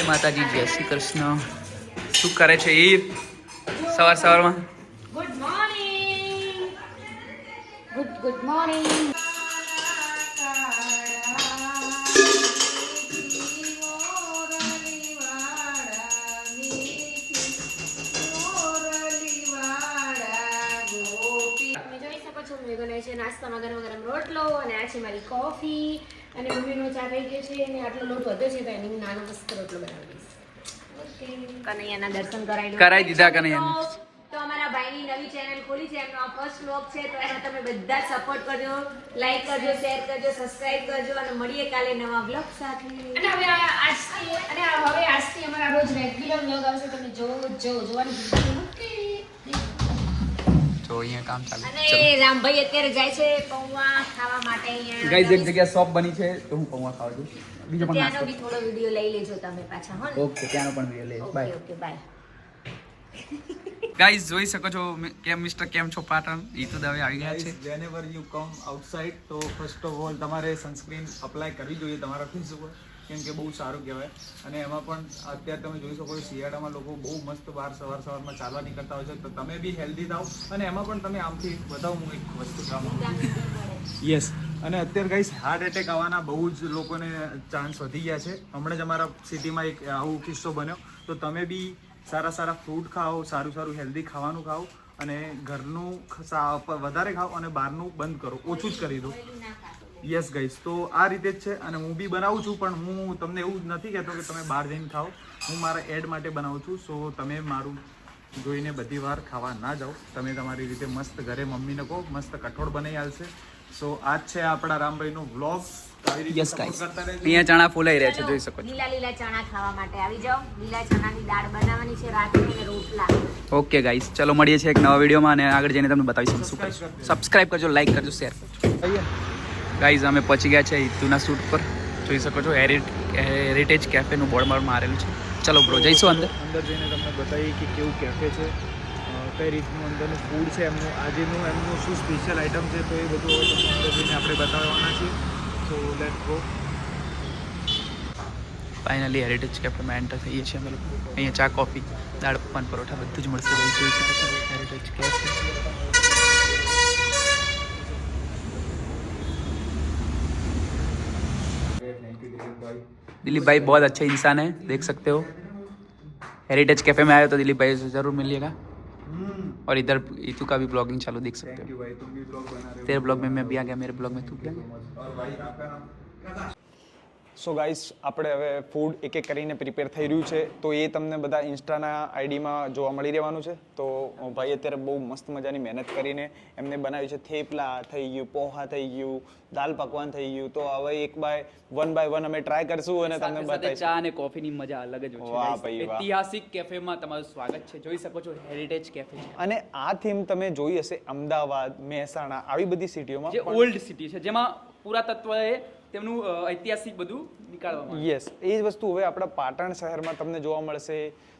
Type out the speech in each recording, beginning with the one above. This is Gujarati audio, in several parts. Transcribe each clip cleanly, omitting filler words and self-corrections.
જય માતાજી, જય શ્રી કૃષ્ણ. શું કરે છે એ સવારમાં? Good morning. Good morning. નાસ્તામાં ગરમ ગરમ રોટલો અને આ છે મારી કોફી અને મમ્મીનો ચા થઈ ગયો છે અને આટલો લોટ વધ્યો છે તો એની નાનો મસ્ત રોટલો બનાવી દઈશ. ઓકે, કનૈયાના દર્શન કરાવી દીધા કનૈયાને. તો અમારા ભાઈની નવી ચેનલ ખોલી છે, એમનો આ ફર્સ્ટ વ્લોગ છે, તો એમાં તમે બધા સપોર્ટ કરજો, લાઈક કરજો, શેર કરજો, સબસ્ક્રાઇબ કરજો અને મળીએ કાલે નવા વ્લોગ સાથે. અને હવે આજથી અમારા રોજ રેગ્યુલર વ્લોગ આવશે, તમે જોવાની ભૂલતા નહીં. તો અહીંયા કામ ચાલુ અને રામભાઈ અત્યારે જાય છે પૌવા ખાવા માટે. અહીંયા ગાઈસ એક જગ્યા શોપ બની છે તો હું પૌવા ખાવા છું. બીજો પણ ત્યાંનો બી થોડો વિડિયો લઈ લેજો તમે પાછા, હો ને? ઓકે, ત્યાંનો પણ વિડિયો લઈશ. બાય. Okay, by. ગાઈસ જોઈ શકો છો કેમ મિસ્ટર કેમ છો પાટણ ઈતુ દવે આવી ગયા છે. whenever you come outside તો ફર્સ્ટ ઓફ ઓલ તમારે સનસ્ક્રીન અપ્લાય કરવી જોઈએ તમારા ફેસ ઉપર, કેમ કે બહુ સારું કહેવાય. અને એમાં પણ અત્યારે તમે જોઈ શકો છો શિયાળામાં લોકો બહુ મસ્ત બહાર સવારમાં ચાલવા નીકળતા હોય છે, તો તમે બી હેલ્ધી થાઓ. અને એમાં પણ તમે આમથી બતાવો હું એક વસ્તુ કામ યસ. અને અત્યારે ગાઈસ હાર્ટ એટેક આવવાના બહુ જ લોકોને ચાન્સ વધી ગયા છે. હમણાં જ અમારા સિટીમાં એક આવો કિસ્સો બન્યો. તો તમે બી સારા ફ્રૂટ ખાઓ, સારું હેલ્ધી ખાવાનું ખાઓ અને ઘરનું વધારે ખાઓ અને બહારનું બંધ કરો, ઓછું જ કરી દો. યસ ગાઈસ, તો આ રીતે જ છે. અને હું બી બનાવું છું, પણ હું તમને એવું નથી કહેતો કે તમે બહાર જઈને ખાઓ. હું મારા એડ માટે બનાવું છું. સો તમે મારું જોઈને બધી વાર ખાવા ના જાઓ. તમે તમારી રીતે મસ્ત ઘરે મમ્મીને કહો, મસ્ત કઠોળ બનાવી આલશે. સો આજ છે આપણા રામભાઈનો વ્લોગ. યસ ગાઈસ, અહીંયા ચણા ફૂલાઈ રહ્યા છે, જોઈ શકો છો. લીલા ચણા ખાવા માટે આવી જાઓ. લીલા ચણાની દાળ બનાવવાની છે રાત્રે અને રોટલા. ઓકે ગાઈસ, ચલો મળીએ છીએ એક નવા વિડીયોમાં અને આગળ જઈને તમને બતાવીશું શું કરીશું. સબસ્ક્રાઇબ કરજો, લાઈક કરજો, શેર કરજો. ગાઈસ અમે પહોંચી ગયા છે ઈતુના શૂટ પર. જોઈ શકો છો હેરિટેજ કેફેનું બોર્ડ મારેલું છે. ચલો બ્રો, જઈશું અંદર જઈને તમને બતાવીએ કે કેવું કેફે છે, કઈ રીતનું અંદરનું ફૂડ છે એમનું, આજેનું એમનું શું સ્પેશિયલ આઈટમ છે, તો એ બધું હવે તમને અંદર જઈને આપણે બતાવવાના છીએ. So let's go. Finally heritage કેફેમાં એન્ટર થઈએ છીએ અમે લોકો. અહીંયા ચા, કોફી, દાળ, પાન, પરોઠા બધું જ મળશે. જોઈ શકો છો હેરિટેજ કેફે. दिलीप भाई बहुत अच्छे इंसान है, देख सकते हो. हेरिटेज कैफे में आए तो दिलीप भाई से जरूर मिलिएगा. और इधर ईतू का भी ब्लॉगिंग चालू देख सकते हो. तेरे ब्लॉग में मैं भी आ गया, मेरे ब्लॉग में तू भी आ गया. સો ગાઈસ, આપણે હવે ફૂડ એક કરીને પ્રિપેર થઈ રહ્યું છે, તો એ તમને બધા ઇન્સ્ટાના આઈડીમાં જોવા મળી રહેવાનું છે. તો ભાઈ અત્યારે બહુ મસ્ત મજાની મહેનત કરીને એમને બનાવ્યું છે. થેપલા થઈ ગયું, પોહા થઈ ગયું, દાલ પકવાન થઈ ગયું. તો હવે વન બાય વન અમે ટ્રાય કરશું અને તમને બતાવીશું. ચા અને કોફીની મજા અલગ જ હોય છે. વાહ ભાઈ વાહ. ઐતિહાસિક કેફેમાં તમારું સ્વાગત છે. જોઈ શકો છો હેરિટેજ કેફે છે. અને આ થીમ તમે જોઈ હશે અમદાવાદ, મહેસાણા આવી બધી સિટીઓમાં, જે ઓલ્ડ સિટી છે, જેમાં પુરાતત્વએ તેમનું ઐતિહાસિક બધું નીકાળવામાં. યસ, એ જ વસ્તુ હવે આપણા પાટણ શહેરમાં તમને જોવા મળશે.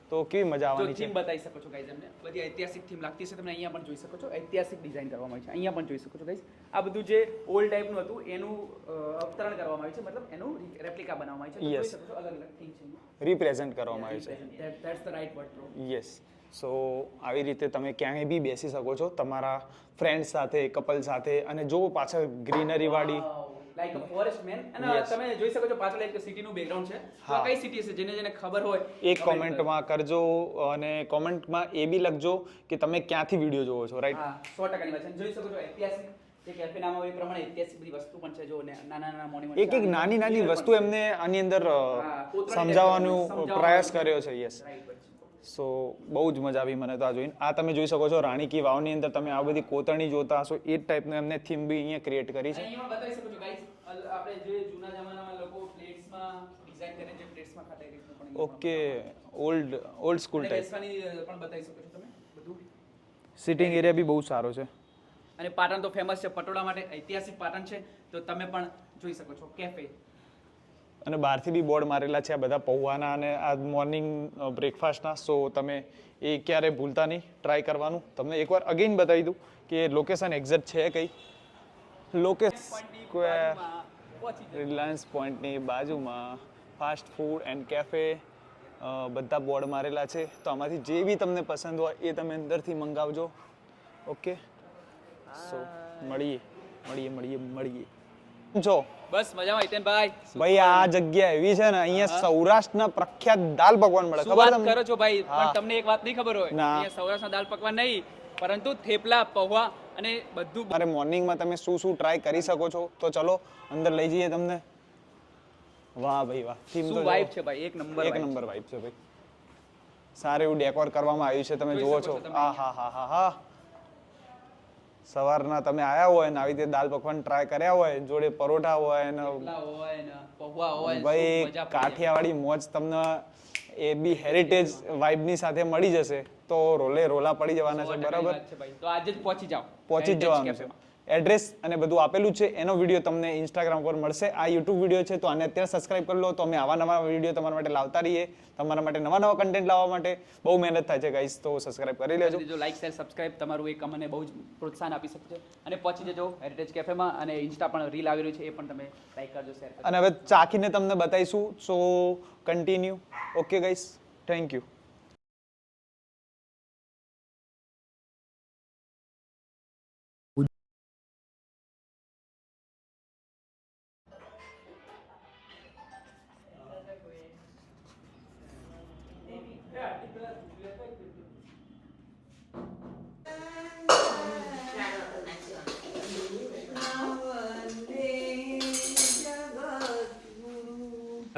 તો કેવી મજા આવવાની છે. થીમ બતાવી શકો છો ગાઈઝ, એમને બધી ઐતિહાસિક થીમ લાગતી છે. તમે અહીંયા પણ જોઈ શકો છો ઐતિહાસિક ડિઝાઇન કરવામાં આવી છે. અહીંયા પણ જોઈ શકો છો ગાઈઝ, આ બધું જે ઓલ્ડ ટાઈપનું હતું એનું અવતરણ કરવામાં આવ્યું છે, મતલબ એનું રેપ્લિકા બનાવવામાં આવી છે. જોઈ શકો છો અલગ અલગ થીમ છે, રિપ્રેઝન્ટ કરવામાં આવ્યું છે. That's the right word bro. Yes. So આવી રીતે તમે ક્યાંય બી બેસી શકો છો તમારા ફ્રેન્ડ સાથે, કપલ સાથે, અને જો પાછળ ગ્રીનરી વાળી લાઈક અ ફોરેસ્ટ મેન. અને તમે જોઈ શકો છો પાછળ એક સિટીનું બેકગ્રાઉન્ડ છે. તો કઈ સિટી છે જેને ખબર હોય એક કોમેન્ટમાં કરજો. અને કોમેન્ટમાં એ બી લખજો કે તમે ક્યાંથી વિડીયો જોવો છો. રાઈટ? હા, 100% ની વાત છે. જોઈ શકો છો ઐતિહાસિક જે કેફે નામ હોય એ પ્રમાણે ઐતિહાસિક બધી વસ્તુ પણ છે. જો નાના મોન્યુમેન્ટ, એક નાની વસ્તુ એમને આની અંદર સમજાવવાનો પ્રયાસ કર્યો છે. યસ. સો બહુ જ મજા આવી મને તો આ જોઈને. આ તમે જોઈ શકો છો રાણી કી વાવની અંદર તમે આ બધી કોતરણી જોતા હશો, એ જ ટાઈપનું એમને થીમ બી અહીંયા ક્રિએટ કરી છે. અહીંયા બતાવી શકો છો ગાઈસ, આપણે જે જૂના જમાનામાં લોકો પ્લેટ્સમાં ડિઝાઇન કરીને જે પ્લેટ્સમાં ખાતા એ રીતનું પણ. Okay, old school type. બેસવાની પણ બતાવી શકો છો તમે બધું. સિટિંગ એરિયા બી બહુ સારો છે. અને પાટણ તો ફેમસ છે પટોળા માટે. ઐતિહાસિક પાટણ છે, તો તમે પણ જોઈ શકો છો કેફે. અને બહારથી બી બોર્ડ મારેલા છે આ બધા પૌવાના અને આ મોર્નિંગ બ્રેકફાસ્ટના. સો તમે એ ક્યારે ભૂલતા નહીં ટ્રાય કરવાનું. તમને એકવાર અગેન બતાવી દઉં કે લોકેશન એક્ઝેક્ટ છે કઈ. લોકેશન સ્ક્વેર રિલાયન્સ પોઈન્ટની બાજુમાં ફાસ્ટ ફૂડ એન્ડ કેફે બધા બોર્ડ મારેલા છે. તો આમાંથી જે બી તમને પસંદ હોય એ તમે અંદરથી મંગાવજો. ઓકે, સો મળીએ. જો બસ મજામાં હિતેનભાઈ. ભાઈ આ જગ્યા એવી છે ને, અહીંયા સૌરાષ્ટ્રના પ્રખ્યાત દાલ પકવાન મળે. શું ખબર વાત તમને? કરો છો ભાઈ? હા. પણ તમને એક વાત નહીં ખબર હોય, ના. અહીંયા સૌરાષ્ટ્રના દાળ પકવાન નહીં, પરંતુ થેપલા, પૌવા અને બધું. મારે મોર્નિંગમાં તમે શું ટ્રાય કરી શકો છો. તો ચલો અંદર લઈ જઈએ તમને. વાહ ભાઈ વાહ, થીમ તો શું વાઇબ છે ભાઈ, એક નંબર વાઇબ છે ભાઈ. સારું એવું ડેકોર કરવામાં આવ્યું છે, તમે જુઓ છો. હા. સવારના તમે આયા હોય ને આવી રીતે દાલ પકવાન ટ્રાય કર્યા હોય, જોડે પરોઠા હોય ને થેપલા હોય ને પૌવા હોય, ભાઈ શું મજા પડી જાય. કાઠિયાવાડી મોજ તમને એ બી હેરિટેજ વાઇબની સાથે મળી જશે તો રોલા પડી જવાના છે. 100% બરાબર, વાત છે ભાઈ. તો આજે જ પહોંચી જ Heritage જવાનું Cafe છે. માં. એડ્રેસ અને બધું આપેલું છે. એનો વિડીયો તમને ઇન્સ્ટાગ્રામ પર મળશે. આ યુટ્યુબ વિડીયો છે તો આને અત્યારે સબસ્ક્રાઇબ કરી લો, તો અમે આવા નવા વિડીયો તમારા માટે લાવતા રહીએ. તમારા માટે નવા કન્ટેન્ટ લાવવા માટે બહુ મહેનત થાય છે ગાઈસ, તો સબસ્ક્રાઇબ કરી લેજો. જો લાઈક શેર સબસ્ક્રાઇબ તમારું એક અમને બહુ જ પ્રોત્સાહન આપી શકશે. અને પહોંચી જજો હેરિટેજ કેફેમાં. અને ઇન્સ્ટા પણ રીલ આવી રહ્યું છે, એ પણ તમે લાઈક કરજો, શેર કરજો. અને હવે ચાખીને તમને બતાવીશું. So continue. Okay guys, thank you.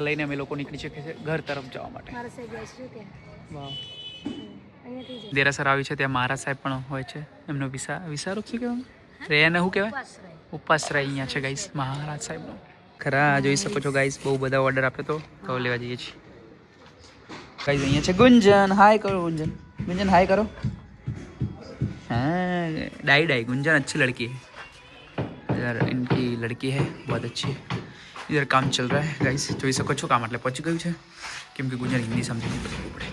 લઈને અમે લોકો નીકળી શકીએ છીએ ઘર તરફ જવા માટે. મારા સાહેબ જાય છે ત્યાં. વાવ. અહીંયાથી જ દેરાસર આવી છે, ત્યાં મહારાજ સાહેબ પણ હોય છે. એમનો વિસારો શું કહેવાય, રે એને શું કહેવાય, ઉપાશ્રય અહીંયા છે ગાઈસ મહારાજ સાહેબનો. ખરા જોઈ શકો છો ગાઈસ, બહુ બધા ઓર્ડર આપ્યો તો લેવા જઈએ છીએ ગાઈસ. અહીંયા છે ગુંજન. હાય કરો ગુંજન हाय करो. हाँ डाई गुंजन अच्छी लड़की है यार, इनकी लड़की है बहुत अच्छी है. इधर काम चल रहा है गाइस, જોઈ શકો છો. કામ એટલે પહોંચી ગયું છે, કેમ કે ગુંજન હિન્દી સમજી નહીં પડતું પડે.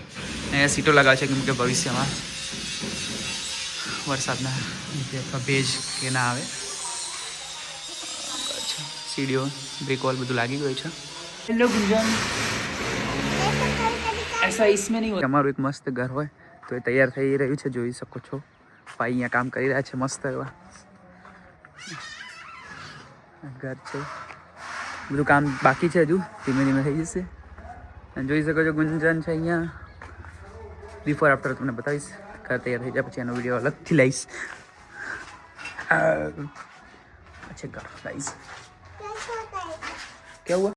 અહીંયા સીટો લગાવે છે કેમ કે ભવિષ્યમાં વરસાદના લીધે અથવા ભેજ કે ના આવે. સીડીઓ બ્રેક વોલ બધું લાગી ગયું છે. હેલો ગુંજન. ऐसा इसमें नहीं होता. અમારું એક મસ્ત ઘર હોય તો એ તૈયાર થઈ રહ્યું છે, જોઈ શકો છો. ભાઈ અહીંયા કામ કરી રહ્યા છે મસ્ત એવા. ઘર છે, બધું કામ બાકી છે, હજુ ધીમે ધીમે થઈ જશે. અને જોઈ શકો છો ગુંજન છે અહીંયા. બિફોર આફ્ટર તમને બતાવીશ. ઘર તૈયાર થઈ જાય પછી એનો વિડીયો અલગથી લઈશ. અચ્છા ઘર ગાઈસ, क्या हुआ?